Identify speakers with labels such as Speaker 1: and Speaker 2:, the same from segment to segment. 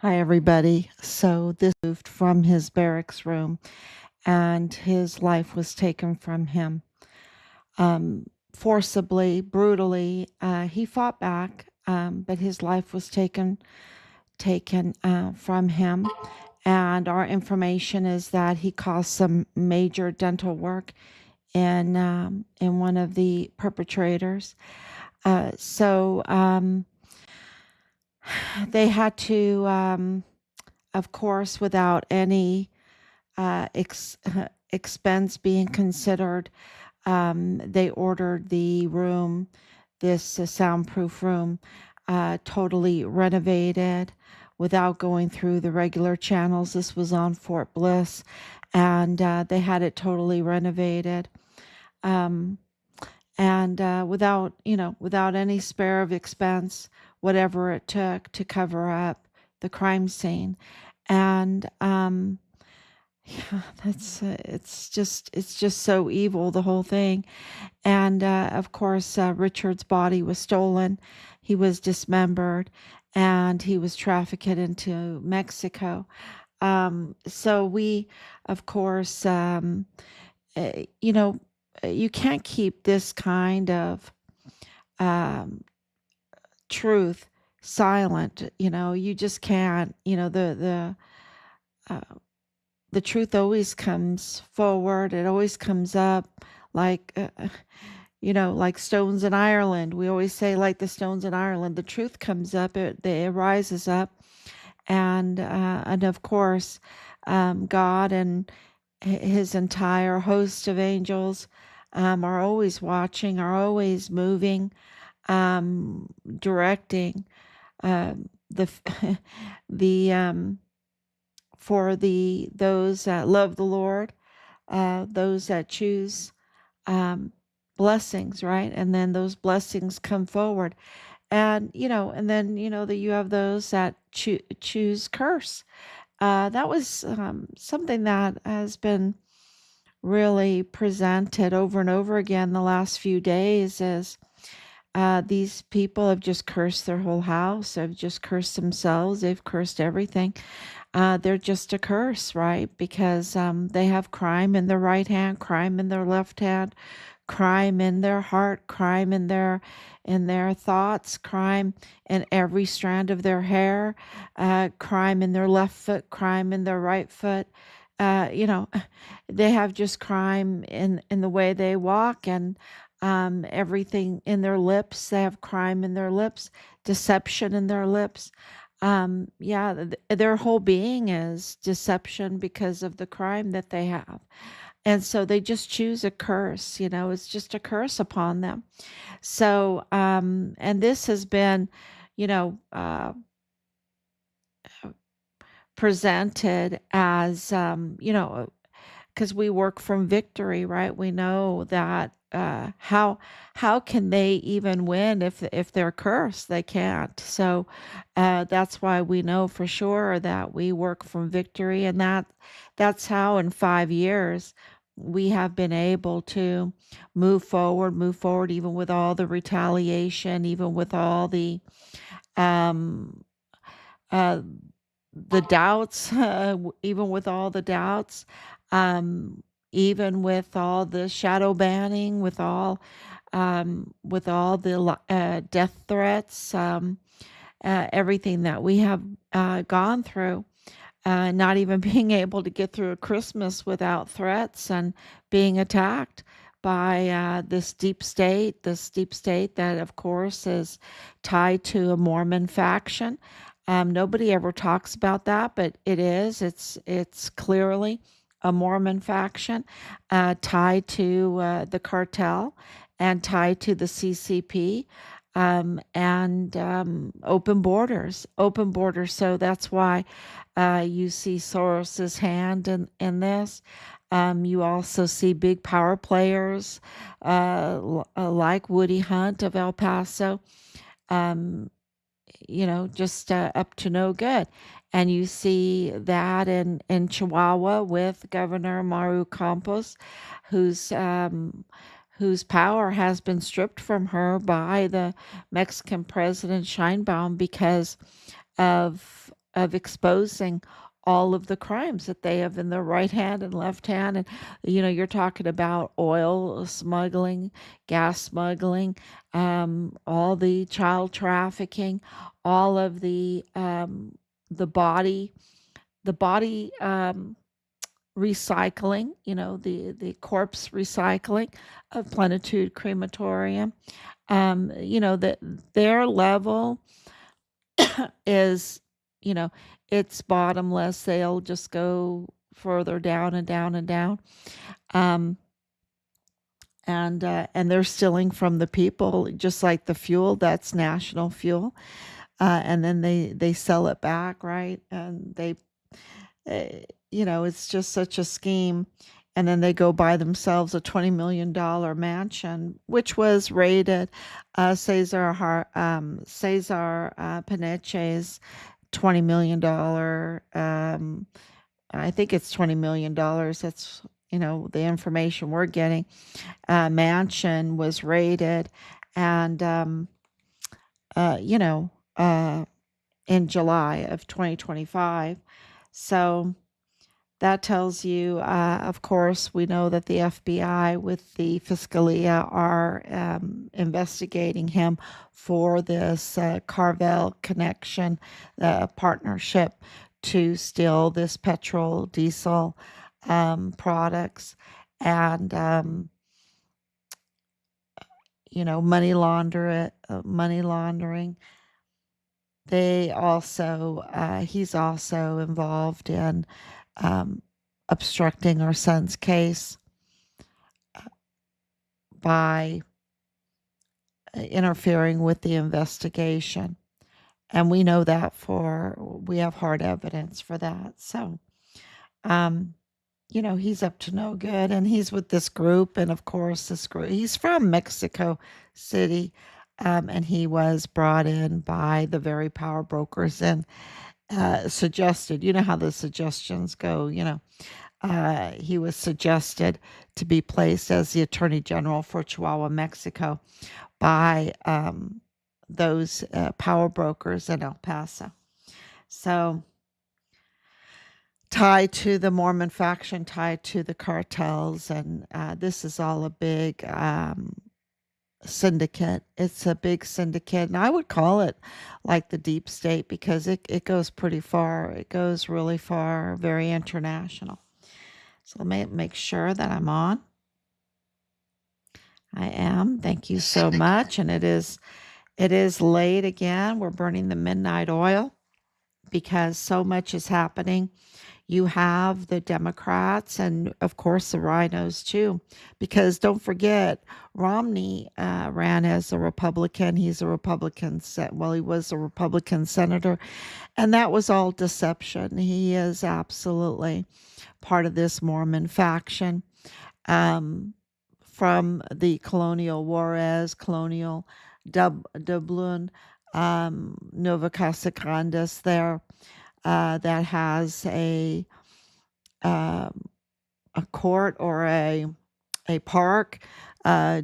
Speaker 1: Hi, everybody. So this moved from his barracks room, and his life was taken from him forcibly, brutally. He fought back, but his life was taken from him. And our information is that he caused some major dental work in one of the perpetrators. So they had to, of course, without any expense being considered, they ordered the room, this soundproof room, totally renovated without going through the regular channels. This was on Fort Bliss, and they had it totally renovated. Um, and without any spare of expense, whatever it took to cover up the crime scene. And yeah, that's it's just so evil, the whole thing. And of course, Richard's body was stolen. He was dismembered, and he was trafficked into Mexico. So we, of course, uh, you know, you can't keep this kind of um, truth silent. You just can't. Uh, the truth always comes forward. It always comes up like, like stones in Ireland. We always say, like the stones in Ireland, the truth comes up, it rises up. And of course, God and his entire host of angels are always watching, are always moving, directing the the for those that love the Lord, those that choose um, blessings, right? And then those blessings come forward, and then that you have those that choose curse. That was something that has been really presented over and over again the last few days. Is these people have just cursed their whole house, have just cursed themselves, they've cursed everything. They're just a curse, right? Because they have crime in their right hand, crime in their left hand, crime in their heart, crime in their thoughts, crime in every strand of their hair, crime in their left foot, crime in their right foot. Uh, you know, they have just crime in the way they walk, and everything in their lips. They have crime in their lips, deception in their lips. Yeah, their whole being is deception because of the crime that they have. And so they just choose a curse, it's just a curse upon them. So, and this has been, you know, uh, presented as, because we work from victory, right? We know that how can they even win if they're cursed? They can't. So that's why we know for sure that we work from victory, and that's how in 5 years we have been able to move forward, even with all the retaliation, even with all um, uh, the doubts, even with all the doubts, um, even with all the shadow banning, with all the death threats, everything that we have gone through. Not even being able to get through a Christmas without threats and being attacked by this deep state that, of course, is tied to a Mormon faction. Nobody ever talks about that, but it is. It's clearly a Mormon faction tied to the cartel and tied to the CCP, and open borders. So that's why you see Soros's hand in this. You also see big power players like Woody Hunt of El Paso, um, just up to no good. And you see that in Chihuahua with Governor Maru Campos, whose whose power has been stripped from her by the Mexican president Scheinbaum because of of exposing all of the crimes that they have in their right hand and left hand. And, you're talking about oil smuggling, gas smuggling, all the child trafficking, all of the body, the body, recycling, the corpse recycling of Plenitude Crematorium. That their level is, you know, it's bottomless. They'll just go further down and down and down. Um, and they're stealing from the people, just like the fuel. That's national fuel, and then they sell it back, right? And it's just such a scheme. And then they go buy themselves a $20 million mansion, which was rated. Cesar Paneche's $20 million. I think it's $20 million. That's the information we're getting. Mansion was raided, and uh, you know, uh, in July of 2025. So that tells you, of course, we know that the FBI with the Fiscalia are investigating him for this Carvel connection partnership to steal this petrol, diesel products, and money laundering. He's also involved in um, obstructing our son's case by interfering with the investigation. And we know that we have hard evidence for that. So, um, he's up to no good, and he's with this group. And of course, this group, he's from Mexico City, and he was brought in by the very power brokers and suggested, how the suggestions go, he was suggested to be placed as the Attorney General for Chihuahua, Mexico by those power brokers in El Paso. So, tied to the Mormon faction, tied to the cartels, and this is all a big syndicate. It's a big syndicate, and I would call it like the deep state because it goes pretty far. It goes really far, very international. So let me make sure that I'm on. I am. Thank you so much. And it is late again. We're burning the midnight oil because so much is happening. You have the Democrats and, of course, the rhinos, too. Because don't forget, Romney ran as a Republican. He's a Republican. He was a Republican senator. And that was all deception. He is absolutely part of this Mormon faction. From the colonial Juarez, colonial Dublin, Nova Casa Grandes there, that has um, a court or a park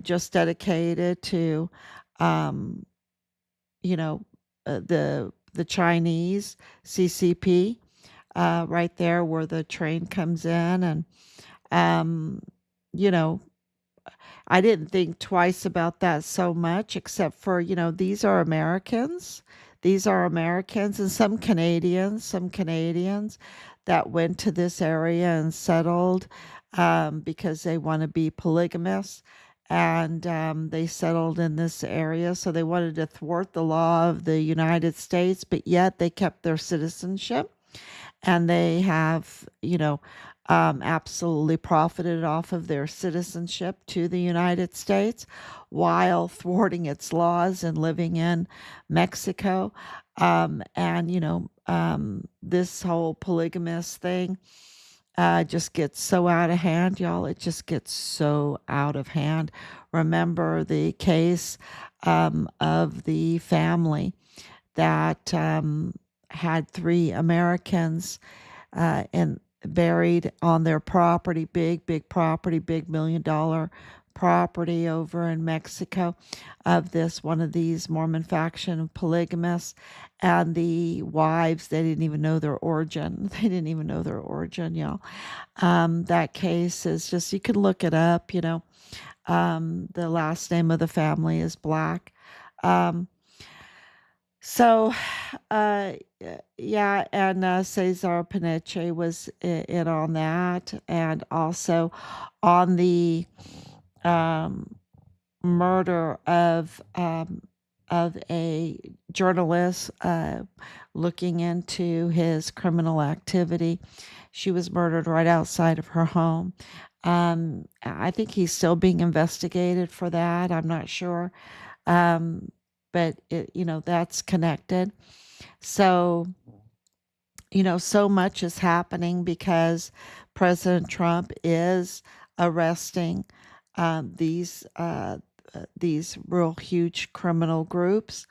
Speaker 1: just dedicated to um, the Chinese CCP, right there where the train comes in. And you know I didn't think twice about that so much, except for, these are Americans. These are Americans and some Canadians that went to this area and settled because they want to be polygamous. And they settled in this area. So they wanted to thwart the law of the United States, but yet they kept their citizenship, and they have, absolutely profited off of their citizenship to the United States while thwarting its laws and living in Mexico. And, this whole polygamous thing just gets so out of hand, y'all. It just gets so out of hand. Remember the case of the family that had 3 Americans and buried on their property, big property, big $1 million property over in Mexico of this one of these Mormon faction of polygamists, and the wives, they didn't even know their origin. They didn't even know their origin, y'all. That case is just, you can look it up, the last name of the family is Black. Um, so, yeah, and Cesar Piniche was in on that, and also on the um, murder of a journalist looking into his criminal activity. She was murdered right outside of her home. I think he's still being investigated for that. I'm not sure. Um, but that's connected. So, so much is happening because President Trump is arresting um, these uh, these real huge criminal groups.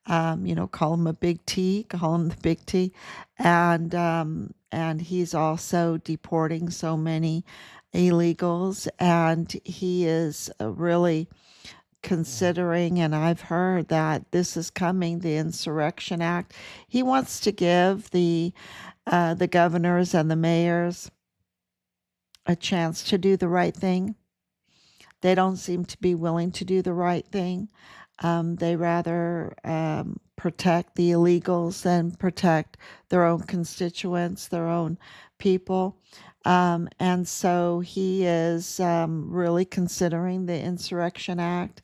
Speaker 1: Call them a big T, call them the big T, and he's also deporting so many illegals, and he is really considering, and I've heard that this is coming, the Insurrection Act. He wants to give the governors and the mayors a chance to do the right thing. They don't seem to be willing to do the right thing. They rather protect the illegals than protect their own constituents, their own people. And so he is really considering the Insurrection Act,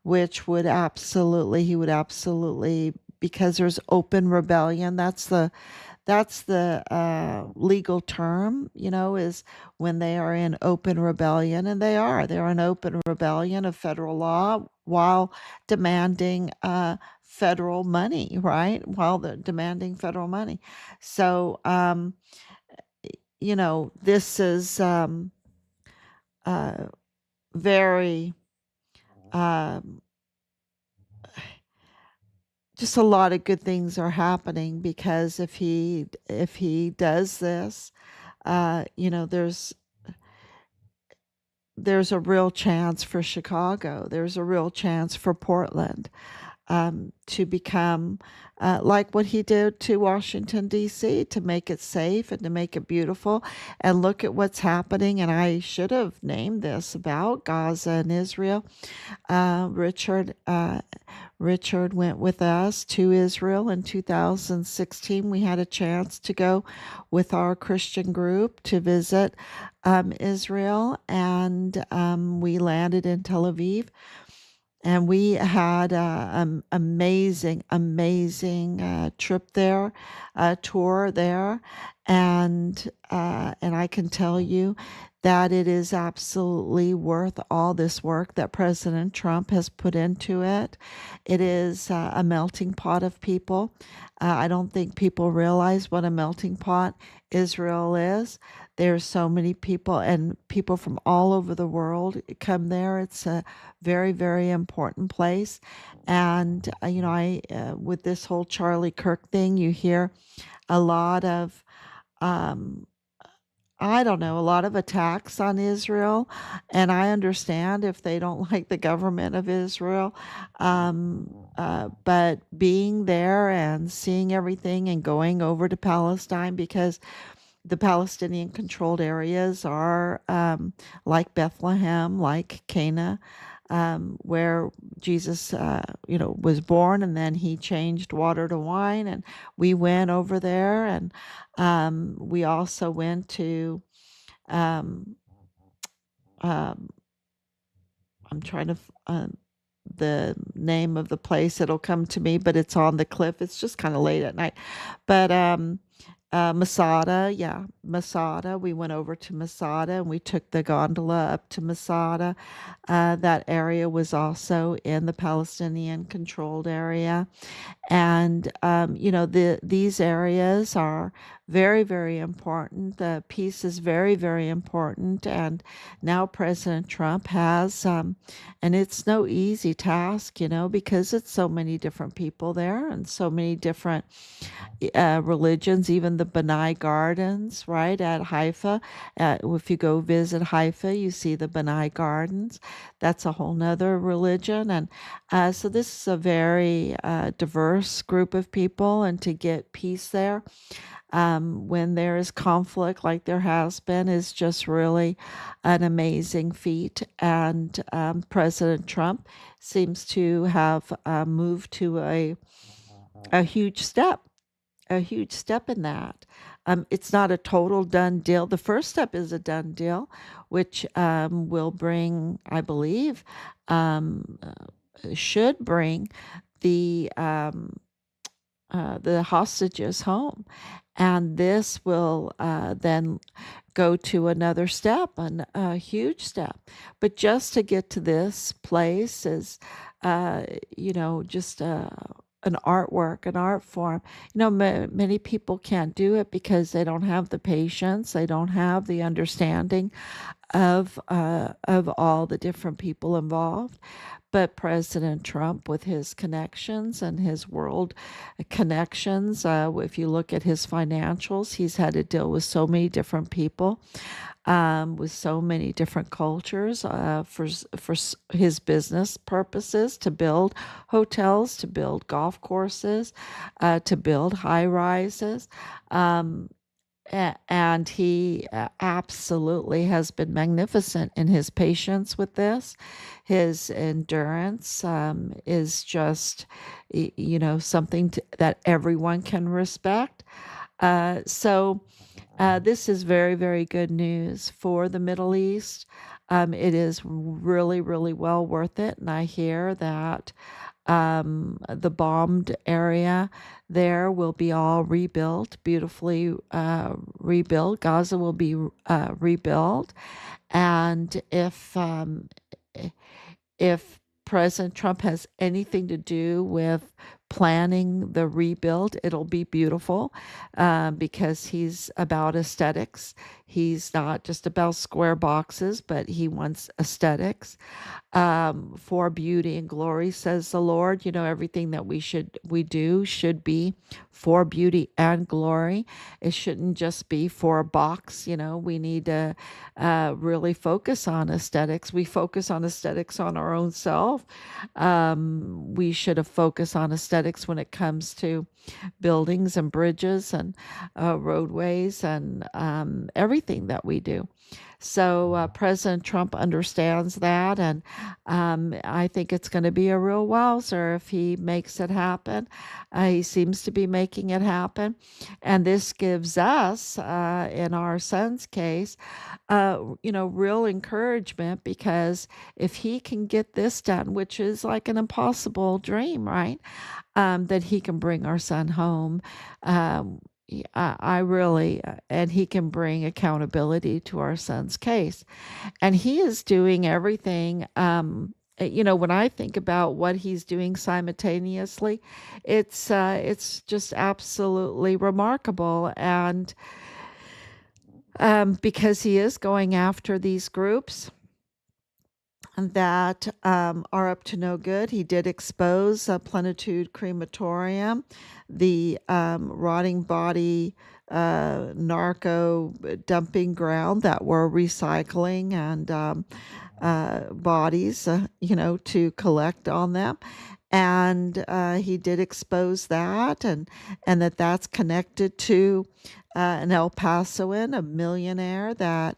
Speaker 1: which he would absolutely, because there's open rebellion. That's the legal term, is when they are in open rebellion, and they're in open rebellion of federal law while demanding federal money, right? While they're demanding federal money. So, this is uh, very, um, just a lot of good things are happening because if he does this, there's a real chance for Chicago. There's a real chance for Portland to become like what he did to Washington, D.C., to make it safe and to make it beautiful. And look at what's happening. And I should have named this about Gaza and Israel. Richard went with us to Israel in 2016. We had a chance to go with our Christian group to visit Israel, and we landed in Tel Aviv. And we had an amazing trip there, tour there, and I can tell you that it is absolutely worth all this work that President Trump has put into it. It is a melting pot of people. I don't think people realize what a melting pot Israel is. There's so many people, and people from all over the world come there. It's a very, very important place. And, I with this whole Charlie Kirk thing, you hear a lot of, um, I don't know, a lot of attacks on Israel. And I understand if they don't like the government of Israel. But being there and seeing everything and going over to Palestine, because the Palestinian controlled areas are like Bethlehem, like Cana, where Jesus, was born, and then he changed water to wine. And we went over there, and we also went to, um, um, I'm trying to, the name of the place, it'll come to me, but it's on the cliff. It's just kind of late at night. But Masada, yeah, Masada. We went over to Masada and we took the gondola up to Masada. That area was also in the Palestinian controlled area. And, these areas are very, very important. The peace is very, very important. And now President Trump has, and it's no easy task, because it's so many different people there and so many different religions, even in the Benai Gardens, right, at Haifa. If you go visit Haifa, you see the Benai Gardens. That's a whole nother religion. And so this is a very diverse group of people, and to get peace there when there is conflict like there has been is just really an amazing feat. And President Trump seems to have moved to a huge step, a huge step in that. It's not a total done deal. The first step is a done deal, which will bring, I believe, should bring the the hostages home. And this will then go to another step, a huge step. But just to get to this place is, just an artwork, an art form. Many people can't do it because they don't have the patience, they don't have the understanding of all the different people involved. But President Trump, with his connections and his world connections, if you look at his financials, he's had to deal with so many different people, with so many different cultures, for his business purposes, to build hotels, to build golf courses, to build high rises. And he absolutely has been magnificent in his patience with this. His endurance is just, something that everyone can respect. So this is very, very good news for the Middle East. It is really, really well worth it. And I hear that the bombed area there will be all rebuilt, beautifully rebuilt. Gaza will be rebuilt. And if President Trump has anything to do with planning the rebuild, it'll be beautiful, because he's about aesthetics. He's not just about square boxes, but he wants aesthetics, for beauty and glory, says the Lord. Everything that we do should be for beauty and glory. It shouldn't just be for a box. We need to really focus on aesthetics. We focus on aesthetics on our own self. We should have focused on aesthetics when it comes to buildings and bridges and roadways and everything that we do. So President Trump understands that, and I think it's going to be a real wowzer if he makes it happen. He seems to be making it happen, and this gives us, in our son's case, real encouragement, because if he can get this done, which is like an impossible dream, right? That he can bring our son home. I really, and he can bring accountability to our son's case. And he is doing everything. When I think about what he's doing simultaneously, it's just absolutely remarkable. And because he is going after these groups that are up to no good. He did expose Plenitude Crematorium, the rotting body narco dumping ground that were recycling and bodies, to collect on them. And he did expose that, and that's connected to an El Pasoan, a millionaire, that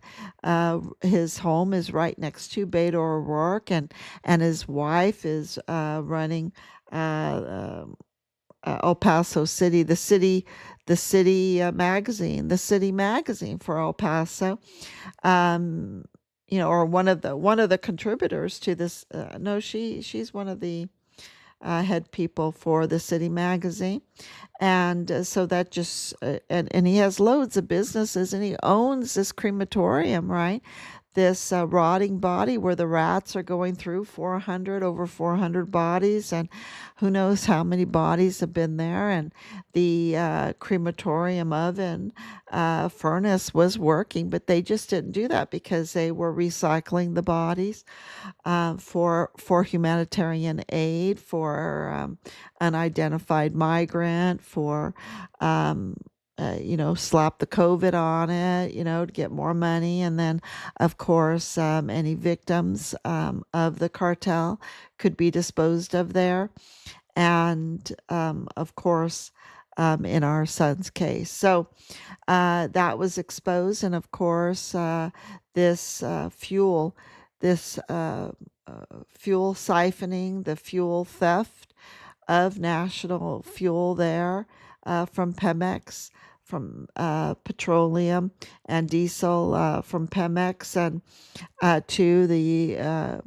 Speaker 1: his home is right next to Beto O'Rourke, and his wife is running El Paso City, the city magazine, the city magazine for El Paso. Or one of the contributors to this. No, she's one of the head people for the city magazine. And so that just, and he has loads of businesses, and he owns this crematorium, right? This rotting body where the rats are going through over 400 bodies, and who knows how many bodies have been there. And the crematorium oven furnace was working, but they just didn't do that because they were recycling the bodies for humanitarian aid, for unidentified migrant, for slap the COVID on it, to get more money. And then, of course, any victims of the cartel could be disposed of there. And, of course, in our son's case. So that was exposed. And of course, this this fuel siphoning, the fuel theft of national fuel there from Pemex, from petroleum and diesel from Pemex, and to the uh,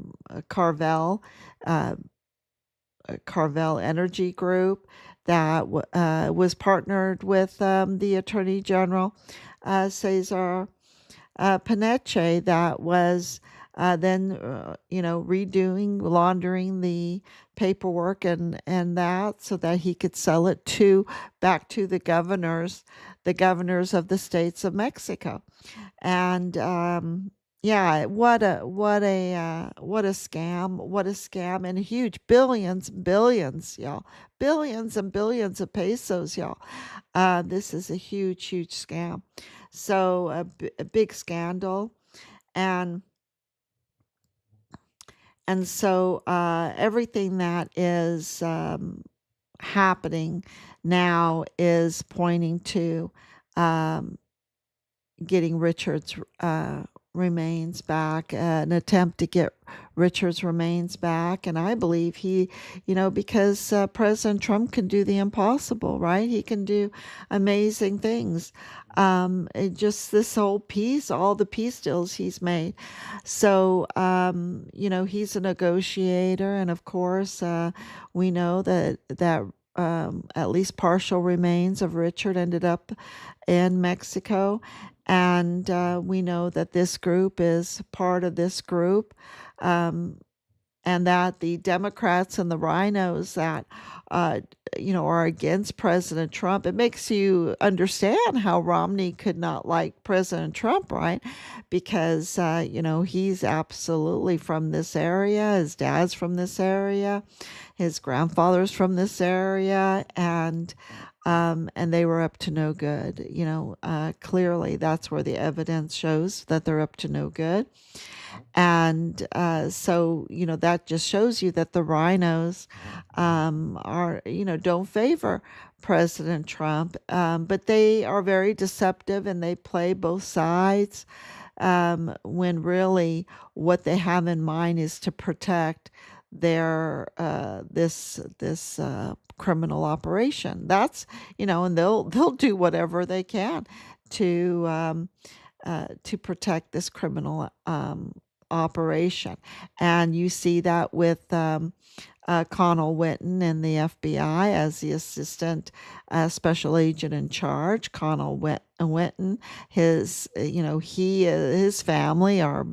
Speaker 1: Carvel Energy Group that was partnered with the Attorney General, Cesar Paneche, that was then, laundering the paperwork and that, so that he could sell it back to the governors of the states of Mexico. And yeah, what a scam, and huge, billions, y'all, billions and billions of pesos, y'all. This is a huge scam. So a big scandal. And so everything that is happening now is pointing to um, getting Richard's remains back, an attempt to get Richard's remains back. And I believe because President Trump can do the impossible, right? He can do amazing things. Just this whole peace, all the peace deals he's made. So, he's a negotiator. And of course, we know that at least partial remains of Richard ended up in Mexico. And we know that this group is part of this group, and that the Democrats and the rhinos that, are against President Trump. It makes you understand how Romney could not like President Trump, right? Because, he's absolutely from this area. His dad's from this area. His grandfather's from this area. And they were up to no good. Clearly that's where the evidence shows that they're up to no good. And so, that just shows you that the rhinos don't favor President Trump, but they are very deceptive and they play both sides, when really what they have in mind is to protect their this criminal operation. That's, and they'll do whatever they can to protect this criminal operation. And you see that with Connell Witten in the FBI as the assistant special agent in charge. Connell Witten, his family are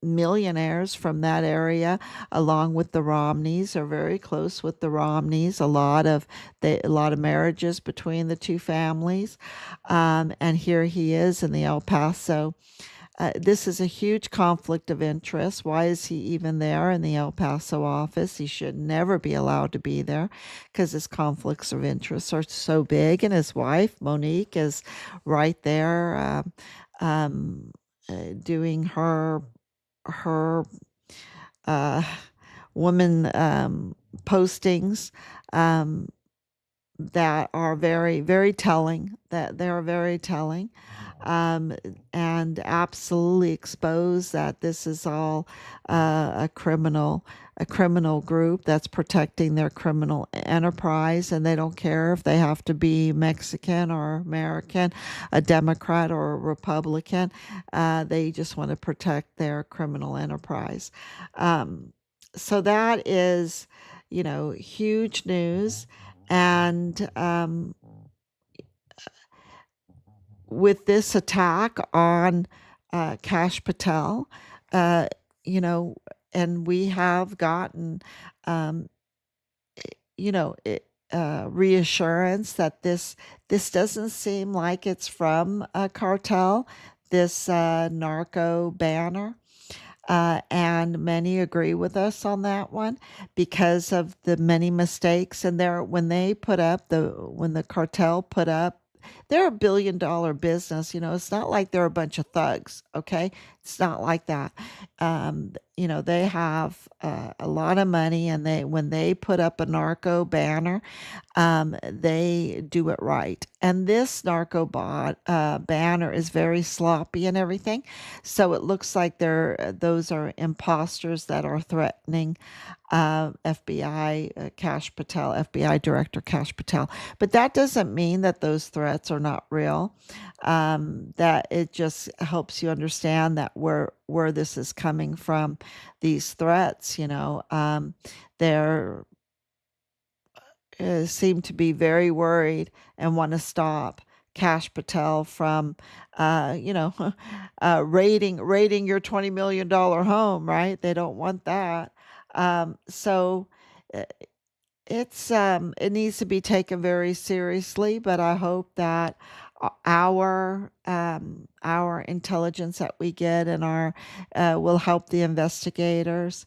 Speaker 1: millionaires from that area, along with the Romneys, are very close with the Romneys. A lot of marriages between the two families, and here he is in the El Paso. This is a huge conflict of interest. Why is he even there in the El Paso office? He should never be allowed to be there because his conflicts of interest are so big. And his wife, Monique, is right there doing her woman postings that are very, very telling. That they are very telling. And absolutely expose that this is all a criminal group that's protecting their criminal enterprise, and they don't care if they have to be Mexican or American, a Democrat or a Republican. They just want to protect their criminal enterprise. So that is, huge news. And with this attack on Kash Patel, and we have gotten, reassurance that this doesn't seem like it's from a cartel, this narco banner. And many agree with us on that one because of the many mistakes. And when the cartel put up they're $1 billion business. It's not like they're a bunch of thugs. Okay. It's not like that. They have a lot of money, and when they put up a narco banner, they do it right. And this banner is very sloppy and everything. So it looks like those are imposters that are threatening FBI Cash Patel, FBI Director Cash Patel. But that doesn't mean that those threats are not real. That it just helps you understand that where this is coming from, these threats. They're seem to be very worried and want to stop Cash Patel from, raiding your $20 million home, right? They don't want that. So uh, it needs to be taken very seriously, but I hope that our intelligence that we get and our will help the investigators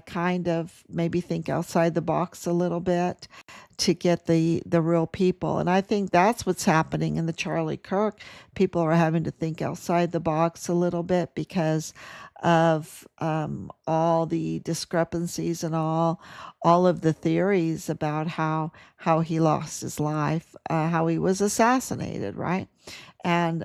Speaker 1: kind of maybe think outside the box a little bit to get the real people. And I think that's what's happening in the Charlie Kirk. People are having to think outside the box a little bit because of all the discrepancies and all of the theories about how he lost his life, how he was assassinated, right? And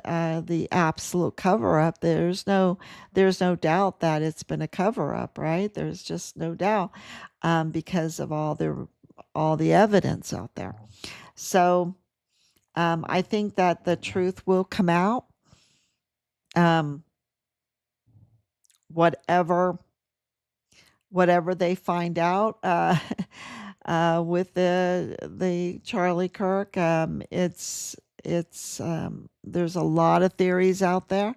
Speaker 1: the absolute cover up. There's no doubt that it's been a cover up, right? There's just no doubt because of all the evidence out there. So I think that the truth will come out. Um, whatever whatever they find out with the Charlie Kirk, it's there's a lot of theories out there,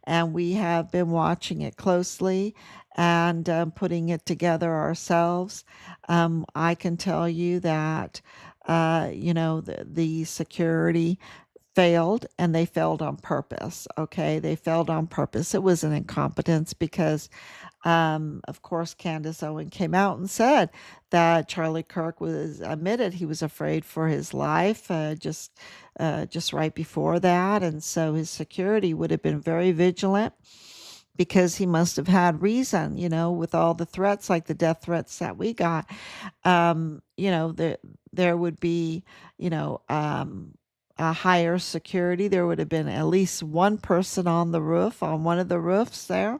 Speaker 1: and we have been watching it closely and putting it together ourselves. I can tell you that the security failed, and they failed on purpose. Okay, they failed on purpose. It was an incompetence because of course, Candace Owen came out and said that Charlie Kirk was admitted he was afraid for his life just right before that, and so his security would have been very vigilant because he must have had reason, with all the threats, like the death threats that we got. There would be, a higher security. There would have been at least one person on the roof, on one of the roofs there.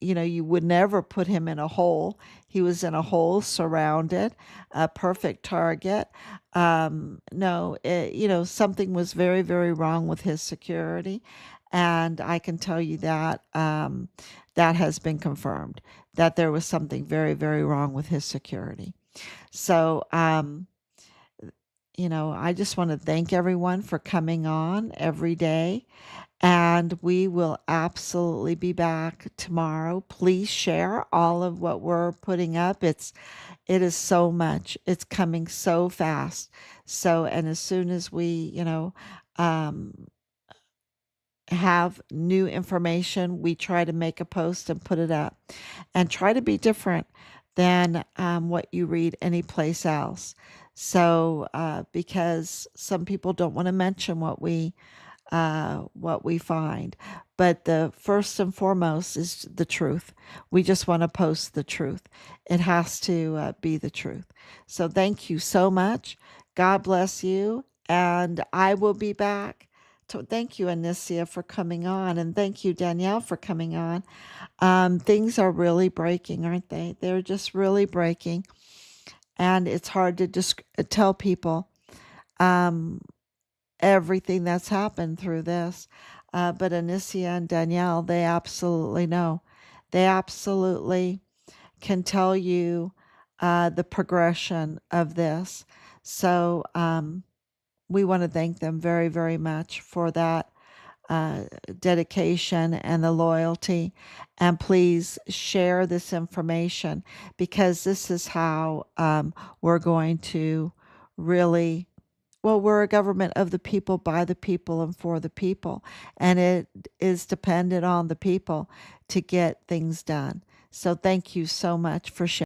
Speaker 1: You would never put him in a hole. He was in a hole, surrounded, a perfect target. No, something was very, very wrong with his security. And I can tell you that that has been confirmed, that there was something very, very wrong with his security. So, I just want to thank everyone for coming on every day, and we will absolutely be back tomorrow. Please share all of what we're putting up. It is so much. It's coming so fast. So, and as soon as we, um, have new information, we try to make a post and put it up, and try to be different than what you read anyplace else. So, because some people don't want to mention what we find. But the first and foremost is the truth. We just want to post the truth. It has to be the truth. So thank you so much. God bless you. And I will be back. Thank you, Anicia, for coming on. And thank you, Danielle, for coming on. Things are really breaking, aren't they? They're just really breaking. And it's hard to just tell people everything that's happened through this. But Anicia and Danielle, they absolutely know. They absolutely can tell you the progression of this. So we want to thank them very, very much for that dedication and the loyalty. And please share this information, because this is how we're going to really, well, we're a government of the people, by the people, and for the people. And it is dependent on the people to get things done. So thank you so much for sharing.